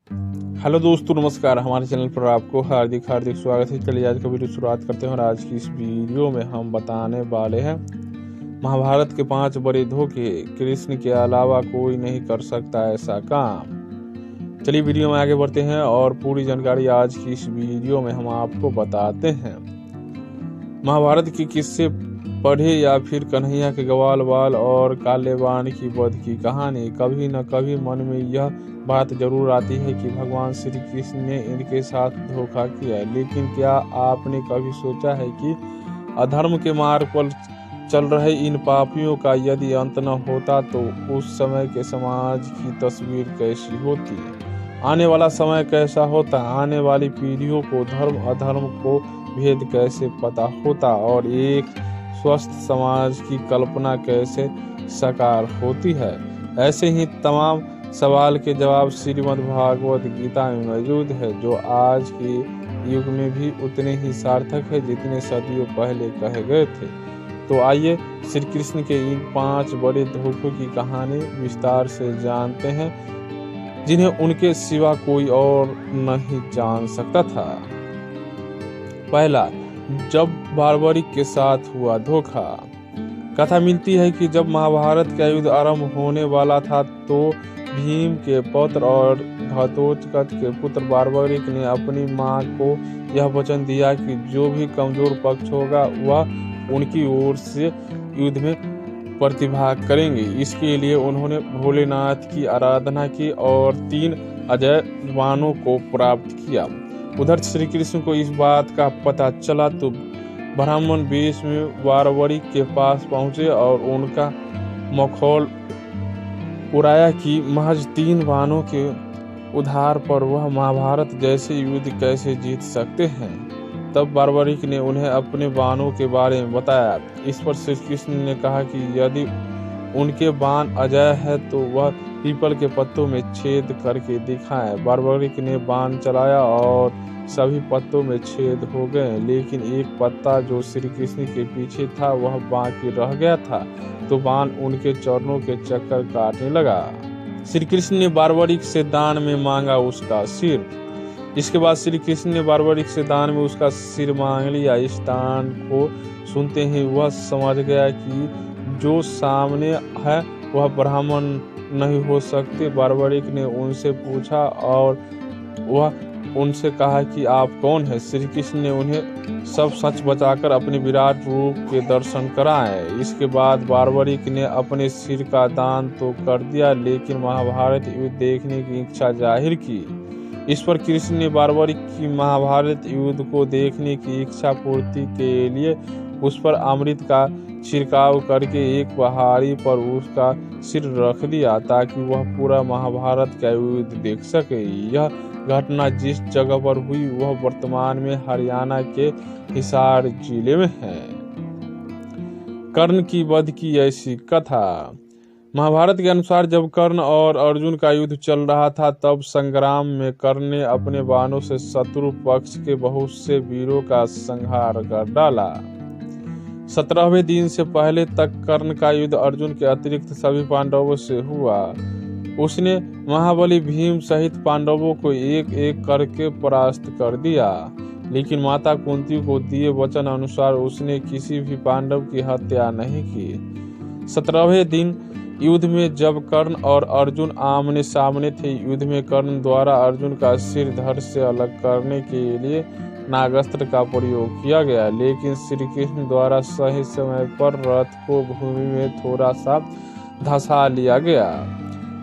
Hello दोस्तों, नमस्कार। हमारे चैनल पर आपको हार्दिक स्वागत है। चलिए आज का वीडियो शुरुआत करते हैं और आज की इस वीडियो में हम बताने वाले हैं महाभारत के 5 बड़े धोखे। कृष्ण के अलावा कोई नहीं कर सकता ऐसा काम। चलिए वीडियो में आगे बढ़ते हैं और पूरी जानकारी आज की इस वीडियो में हम आपको बताते हैं। महाभारत के किस्से पढ़े या फिर कन्हैया के ग्वाल बाल और काले बाण की वध की कहानी, कभी न कभी मन में यह बात जरूर आती है कि भगवान श्री कृष्ण ने इनके साथ धोखा किया। लेकिन क्या आपने कभी सोचा है कि अधर्म के मार्ग पर चल रहे इन पापियों का यदि अंत न होता तो उस समय के समाज की तस्वीर कैसी होती? आने वाला समय कैसा होता? आने वाली पीढ़ियों को धर्म अधर्म को भेद कैसे पता होता और एक स्वस्थ समाज की कल्पना कैसे साकार होती है? ऐसे ही तमाम सवाल के जवाब श्रीमद् भागवत गीता में मौजूद है, जो आज के युग में भी उतने ही सार्थक है जितने सदियों पहले कहे गए थे। तो आइए श्री कृष्ण के इन 5 बड़े धोखों की कहानी विस्तार से जानते हैं, जिन्हें उनके सिवा कोई और नहीं जान सकता था। पहला, जब बार्बरिक के साथ हुआ धोखा। कथा मिलती है कि जब महाभारत का युद्ध आरंभ होने वाला था तो भीम के पुत्र और घटोत्कच के पुत्र बार्बरिक ने अपनी मां को यह वचन दिया कि जो भी कमजोर पक्ष होगा वह उनकी ओर से युद्ध में प्रतिभाग करेंगे। इसके लिए उन्होंने भोलेनाथ की आराधना की और 3 अजय बाणों को प्राप्त किया। उधर श्री कृष्ण को इस बात का पता चला तो ब्राह्मण वेश में बार्बरिक के पास पहुंचे और उनका मखौल उड़ाया कि महज 3 बाणों के उधार पर वह महाभारत जैसे युद्ध कैसे जीत सकते हैं। तब बार्बरिक ने उन्हें अपने बाणों के बारे में बताया। इस पर श्री कृष्ण ने कहा कि यदि उनके बाण अजय है तो वह पीपल के पत्तों में छेद करके दिखाएं। बार्बरिक ने बाण चलाया और सभी पत्तों में छेद हो गए, लेकिन एक पत्ता जो श्री कृष्ण के पीछे था वह बाकी रह गया था, तो बाण उनके चरणों के चक्कर काटने लगा। श्री कृष्ण ने बार्बरिक से दान में मांगा उसका सिर। इसके बाद श्री कृष्ण ने बार्बरिक से दान में उसका सिर मांग लिया। इस दान को सुनते ही वह समझ गया कि जो सामने है वह ब्राह्मण नहीं हो सकते। बार्बरिक ने उनसे पूछा और वह उनसे कहा कि आप कौन हैं? श्री कृष्ण ने उन्हें सब सच बताकर अपने विराट रूप के दर्शन कराए। इसके बाद बार्बरिक ने अपने सिर का दान तो कर दिया, लेकिन महाभारत युद्ध देखने की इच्छा जाहिर की। इस पर कृष्ण ने बार्बरिक की महाभारत युद्ध को देखने की इच्छा पूर्ति के लिए उस पर अमृत का छिड़काव करके एक पहाड़ी पर उसका सिर रख दिया ताकि वह पूरा महाभारत का युद्ध देख सके। यह घटना जिस जगह पर हुई वह वर्तमान में हरियाणा के हिसार जिले में है। कर्ण की वध की ऐसी कथा। महाभारत के अनुसार जब कर्ण और अर्जुन का युद्ध चल रहा था तब संग्राम में कर्ण ने अपने बाणों से शत्रु पक्ष के बहुत से वीरों का संहार कर डाला। 17वें दिन से पहले तक कर्ण का युद्ध अर्जुन के अतिरिक्त सभी पांडवों से हुआ। उसने महाबली भीम सहित पांडवों को एक एक करके परास्त कर दिया, लेकिन माता कुंती को दिए वचन अनुसार उसने किसी भी पांडव की हत्या नहीं की। 17वें दिन युद्ध में जब कर्ण और अर्जुन आमने सामने थे, युद्ध में कर्ण द्वारा अर्जुन का सिर धड़ से अलग करने के लिए नागास्त्र का प्रयोग किया गया, लेकिन श्री कृष्ण द्वारा सही समय पर रथ को भूमि में थोड़ा सा धंसा लिया गया।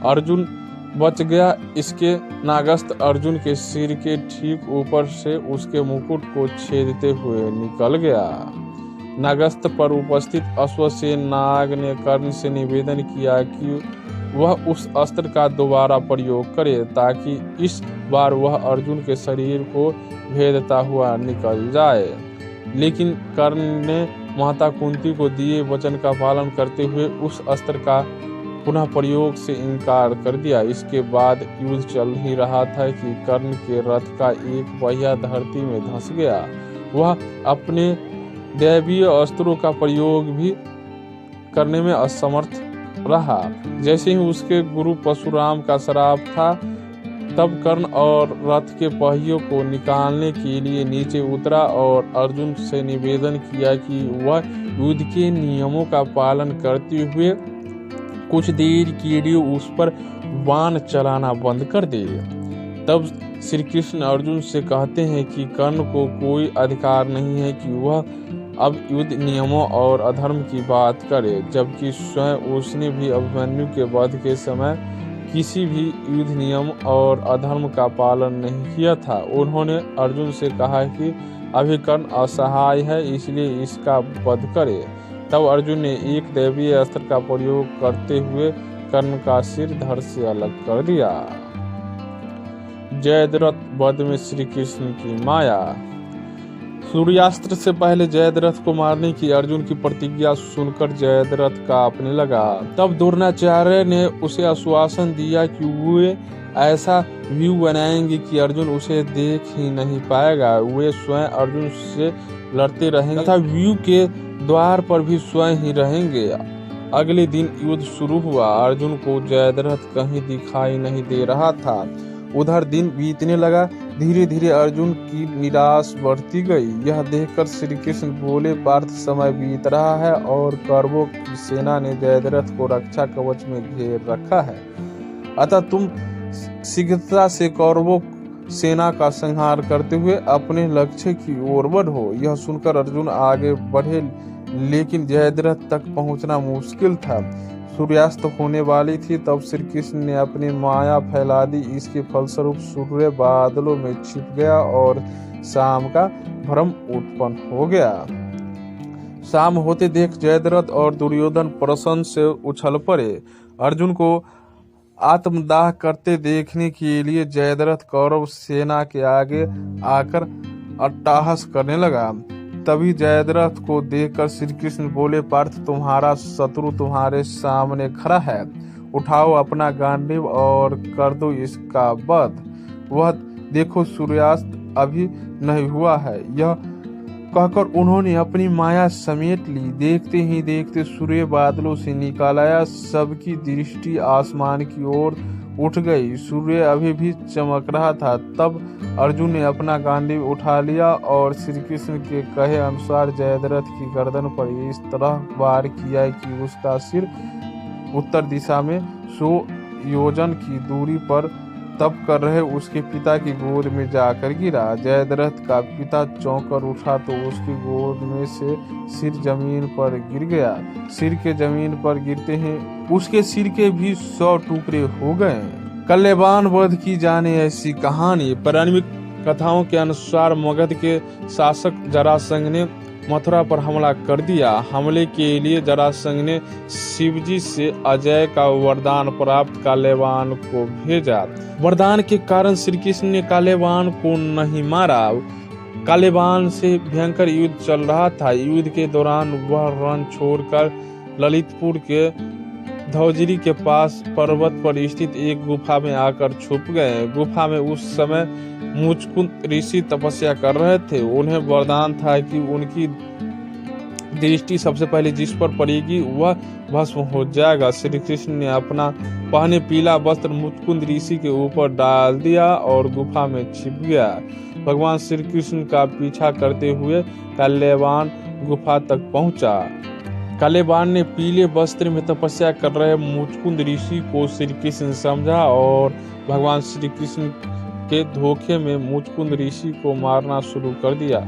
अर्जुन बच गया। इसके नागास्त्र अर्जुन के सिर के ठीक ऊपर से उसके मुकुट को छेदते हुए निकल गया। नागास्त्र पर उपस्थित अश्वसेन नाग ने कर्ण से निवेदन किया कि वह उस अस्त्र का दोबारा प्रयोग करे ताकि इस बार वह अर्जुन के शरीर को भेदता हुआ निकल जाए, लेकिन कर्ण ने माता कुंती को दिए वचन का पालन करते हुए उस अस्त्र का पुनः प्रयोग से इनकार कर दिया। इसके बाद युद्ध चल ही रहा था कि कर्ण के रथ का एक पहिया धरती में धंस गया। वह अपने दैवीय अस्त्रों का प्रयोग भी करने में असमर्थ रहा। जैसे ही उसके गुरु परशुराम का श्राप था तब कर्ण और रथ के पहियों को निकालने के लिए नीचे उतरा और अर्जुन से निवेदन किया कि वह युद्ध के नियमों का पालन करते हुए कुछ देर के लिए उस पर बाण चलाना बंद कर दे। तब श्री कृष्ण अर्जुन से कहते हैं कि कर्ण को कोई अधिकार नहीं है कि वह अब युद्ध नियमों और अधर्म की बात करे, जबकि स्वयं उसने भी अभिमन्यु के वध के समय किसी भी युद्ध नियम और अधर्म का पालन नहीं किया था। उन्होंने अर्जुन से कहा कि अभी कर्ण असहाय है, इसलिए इसका वध करे। तब अर्जुन ने एक दैवीय अस्त्र का प्रयोग करते हुए कर्ण का सिर धड़ से अलग कर दिया। जयद्रथ वध में श्री कृष्ण की माया। सूर्यास्त्र से पहले जयद्रथ को मारने की अर्जुन की प्रतिज्ञा सुनकर जयद्रथ कांपने लगा। तब द्रोणाचार्य ने उसे आश्वासन दिया कि वे ऐसा व्यू बनाएंगे कि अर्जुन उसे देख ही नहीं पाएगा। वे स्वयं अर्जुन से लड़ते रहेंगे तथा व्यू के द्वार पर भी स्वयं ही रहेंगे। अगले दिन युद्ध शुरू हुआ। अर्जुन को जयद्रथ कहीं दिखाई नहीं दे रहा था। उधर दिन बीतने लगा। धीरे धीरे अर्जुन की निराश बढ़ती गई। यह देखकर श्री कृष्ण बोले, पार्थ समय बीत रहा है और कौरवों की सेना ने जयद्रथ को रक्षा कवच में घेर रखा है, अतः तुम शीघ्रता से कौरवों सेना का संहार करते हुए अपने लक्ष्य की ओर बढ़ो। यह सुनकर अर्जुन आगे बढ़े, लेकिन जयद्रथ तक पहुंचना मुश्किल था। सूर्यास्त होने वाली थी। तब श्री कृष्ण ने अपनी माया फैला दी। इसके फलस्वरूप सूर्य बादलों में छिप गया और शाम का भ्रम उत्पन्न हो गया। शाम होते देख जयद्रथ और दुर्योधन प्रसन्न से उछल पड़े। अर्जुन को आत्मदाह करते देखने के लिए जयद्रथ कौरव सेना के आगे आकर अट्टहास करने लगा। तभी जयद्रथ को देखकर श्री कृष्ण बोले, पार्थ तुम्हारा शत्रु तुम्हारे सामने खड़ा है, उठाओ अपना गांडीव और कर दो इसका वध। वह देखो सूर्यास्त अभी नहीं हुआ है। यह कहकर उन्होंने अपनी माया समेट ली। देखते ही देखते सूर्य बादलों से निकल आया। सबकी दृष्टि आसमान की ओर उठ गई। सूर्य अभी भी चमक रहा था। तब अर्जुन ने अपना गांडीव उठा लिया और श्री कृष्ण के कहे अनुसार जयद्रथ की गर्दन पर इस तरह वार किया कि उसका सिर उत्तर दिशा में 100 योजन की दूरी पर तप कर रहे उसके पिता की गोद में जाकर गिरा। जयद्रथ का पिता चौंक उठा तो उसकी गोद में से सिर जमीन पर गिर गया। सिर के जमीन पर गिरते ही उसके सिर के भी 100 टुकड़े हो गए। कल्लेबान वध की जाने ऐसी कहानी। पौराणिक कथाओं के अनुसार मगध के शासक जरासंध ने मथुरा पर हमला कर दिया। हमले के लिए जरासंध ने शिवजी से अजय का वरदान प्राप्त कालेबान को भेजा। वरदान के कारण श्री कृष्ण ने कालेबान को नहीं मारा। कालेबान से भयंकर युद्ध चल रहा था। युद्ध के दौरान वह रण छोड़कर ललितपुर के धौजरी के पास पर्वत पर स्थित एक गुफा में आकर छुप गए। गुफा में उस समय मुचकुंद ऋषि तपस्या कर रहे थे। उन्हें वरदान था कि उनकी दृष्टि सबसे पहले जिस पर पड़ेगी वह भस्म हो जाएगा। श्री कृष्ण ने अपना पहने पीला वस्त्र मुचकुंद ऋषि के ऊपर डाल दिया और गुफा में छिप गया। भगवान श्री कृष्ण का पीछा करते हुए कल्लेबान गुफा तक पहुंचा। कल्लेबान ने पीले वस्त्र में तपस्या कर रहे मुचकुंद ऋषि को श्री कृष्ण समझा और भगवान श्री कृष्ण के धोखे में मुचकुंद ऋषि को मारना शुरू कर दिया।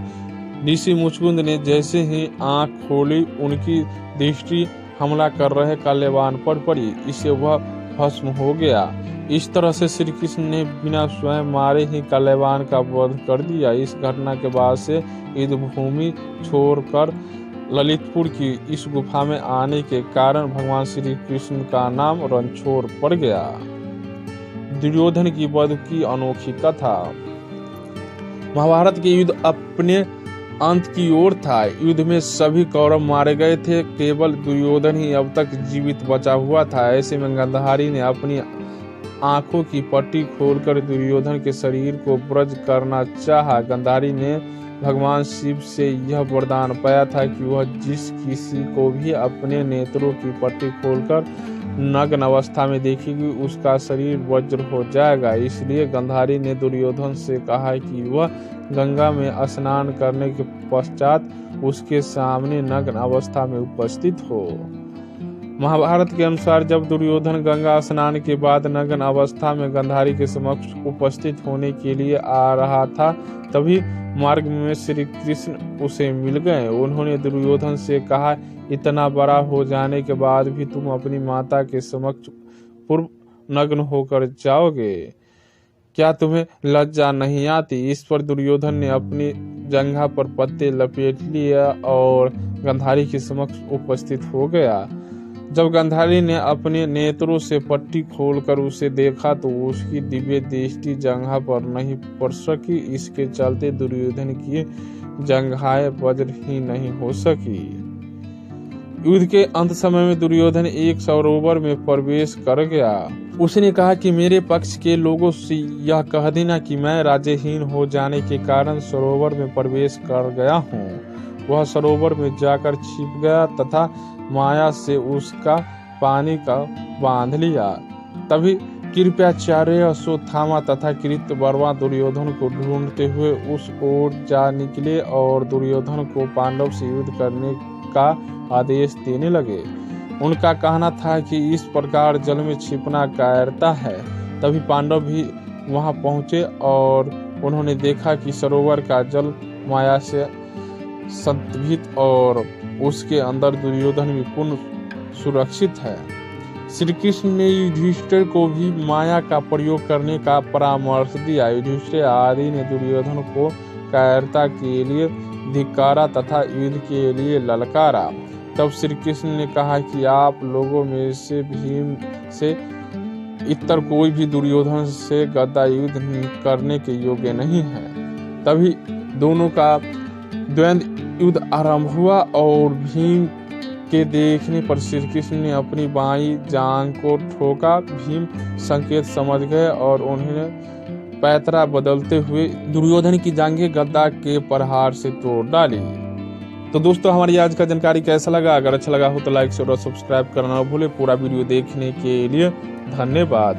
ऋषि मुचकुंद ने जैसे ही आंख खोली उनकी दृष्टि हमला कर रहे कल्लेबान पर पड़ी। इससे वह भस्म हो गया। इस तरह से श्री कृष्ण ने बिना स्वयं मारे ही कल्लेबान का वध कर दिया। इस घटना के बाद से युद्ध भूमि छोड़कर ललितपुर की इस गुफा में आने के कारण भगवान श्री कृष्ण का नाम रणछोड़ पड़ गया। दुर्योधन की वध की अनोखी कथा। महाभारत के युद्ध अपने अंत की ओर था। युद्ध में सभी कौरव मारे गए थे, केवल दुर्योधन ही अब तक जीवित बचा हुआ था। ऐसे में गांधारी ने अपनी आंखों की पट्टी खोलकर दुर्योधन के शरीर को ब्रज करना चाहा। गांधारी ने भगवान शिव से यह वरदान पाया था कि वह जिस किसी को भी अपने नेत्रों की पट्टी खोलकर नग्न अवस्था में देखेगी उसका शरीर वज्र हो जाएगा। इसलिए गांधारी ने दुर्योधन से कहा कि वह गंगा में स्नान करने के पश्चात उसके सामने नग्न अवस्था में उपस्थित हो। महाभारत के अनुसार जब दुर्योधन गंगा स्नान के बाद नग्न अवस्था में गांधारी के समक्ष उपस्थित होने के लिए आ रहा था, तभी मार्ग में श्री कृष्ण उसे मिल गए। उन्होंने दुर्योधन से कहा, इतना बड़ा हो जाने के बाद भी तुम अपनी माता के समक्ष पूर्व नग्न होकर जाओगे, क्या तुम्हें लज्जा नहीं आती? इस पर दुर्योधन ने अपनी जंघा पर पत्ते लपेट लिया और गांधारी के समक्ष उपस्थित हो गया। जब गांधारी ने अपने नेत्रों से पट्टी खोलकर उसे देखा तो उसकी दिव्य दृष्टि जंघा पर नहीं पड़ सकी। इसके चलते दुर्योधन की जंघाएं वज्र ही नहीं हो सकी। युद्ध के अंत समय में दुर्योधन एक सरोवर में प्रवेश कर गया। उसने कहा कि मेरे पक्ष के लोगों से यह कह देना कि मैं राज्यहीन हो जाने के कारण सरोवर में प्रवेश कर गया हूँ। वह सरोवर में जाकर छिप गया तथा माया से उसका पानी का बांध लिया। तभी कृपाचार्य अश्वत्थामा तथा कृतवर्मा दुर्योधन को ढूंढते हुए उस ओर जा निकले और दुर्योधन को पांडव से युद्ध करने का आदेश देने लगे। उनका कहना था कि इस प्रकार जल में छिपना कायरता है। तभी पांडव भी वहां पहुंचे और उन्होंने देखा कि सरोवर का जल माया से संतभित और उसके अंदर दुर्योधन भी पूर्ण सुरक्षित है। श्री कृष्ण ने युधिष्ठिर को भी माया का प्रयोग करने का परामर्श दिया। युधिष्ठिर आदि ने दुर्योधन को कायरता के लिए धिक्कारा तथा युद्ध के लिए ललकारा। तब श्री कृष्ण ने कहा कि आप लोगों में से भीम से इतर कोई भी दुर्योधन से गदा युद्ध करने के योग्य नहीं है। तभी दोनों का द्वंद्व युद्ध आरंभ हुआ और भीम के देखने पर श्री कृष्ण ने अपनी बाईं जांघ को ठोका। भीम संकेत समझ गए और उन्हें पैतरा बदलते हुए दुर्योधन की जांघें गदा के प्रहार से तोड़ डाली। तो दोस्तों, हमारी आज का जानकारी कैसा लगा? अगर अच्छा लगा हो तो लाइक शेयर और सब्सक्राइब करना न भूले। पूरा वीडियो देखने के लिए धन्यवाद।